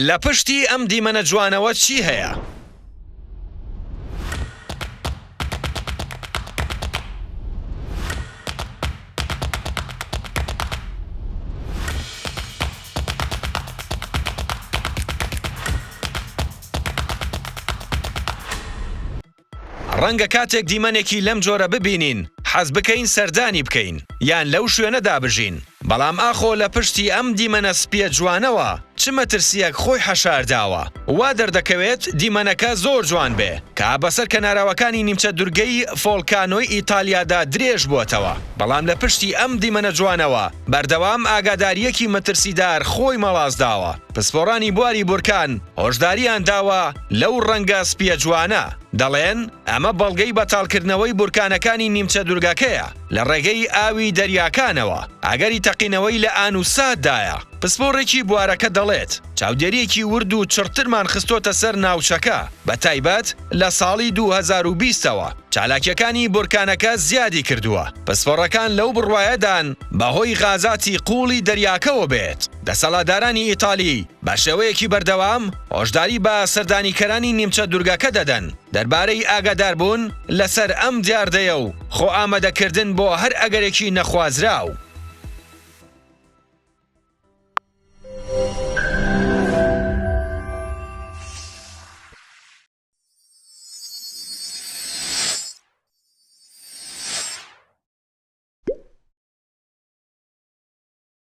لە پشتی ئەم دیمەنە جوانەوە چی هەیە؟ ڕەنگە کاتێک دیمەنێکی لەم جۆرە ببینین حەز بکەین سەردانی بکەین یان لەو شوێنەدا بژین، بەڵام ئاخۆ لە پشتی ئەم دیمەنە سپیە جوانەوە چ مەترسیەک خۆی حەشارداوە. وا دەردەکەوێت دیمەنەکە زۆر جوان بێ کە بەسەر کەناراوەکانی نیمچە دورگەی فۆلکانۆی ئیتالیادا درێژ بووەتەوە، بەڵام لە پشتی ئەم دیمەنە جوانەوە بەردەوام ئاگاداریەکی مەترسیدار خۆی مەڵازداوە. پسپۆڕانی بواری بورکان هۆشداریان داوە لەو ڕەنگە سپیە جوانە، دەڵێن ئەمە بەڵگەی بەتاڵکردنەوەی بورکانەکانی نیمچە دورگەکەیە لە ڕێگەی ئاوی دەریاکانەوە، ئاگەری تەقینەوەی لە ئانوساددایە. پسپۆڕێکی بوارەکە دەڵێت چاودێریەکی ورد و چڕترمان خستۆتە سەر ناوچەکە، بە تایبەت لە ساڵی 2020ەوە چالاکیەکانی بورکانەکە زیادی کردووە. پسپۆڕەکان لەو بڕوایەدان بەهۆی غازاتی قوڵی دەریاکەوە بێت. دەسەڵاتدارانی ئیتالی بە شێوەیەکی بەردەوام هۆشداری بە سەردانیکەرانی نیمچە دورگەکە دەدەن دەربارەی ئاگاداربوون لەسەر ئەم دیاردەیە و خۆ ئامادەکردن بۆ هەر ئەگەرێکی نەخوازراو.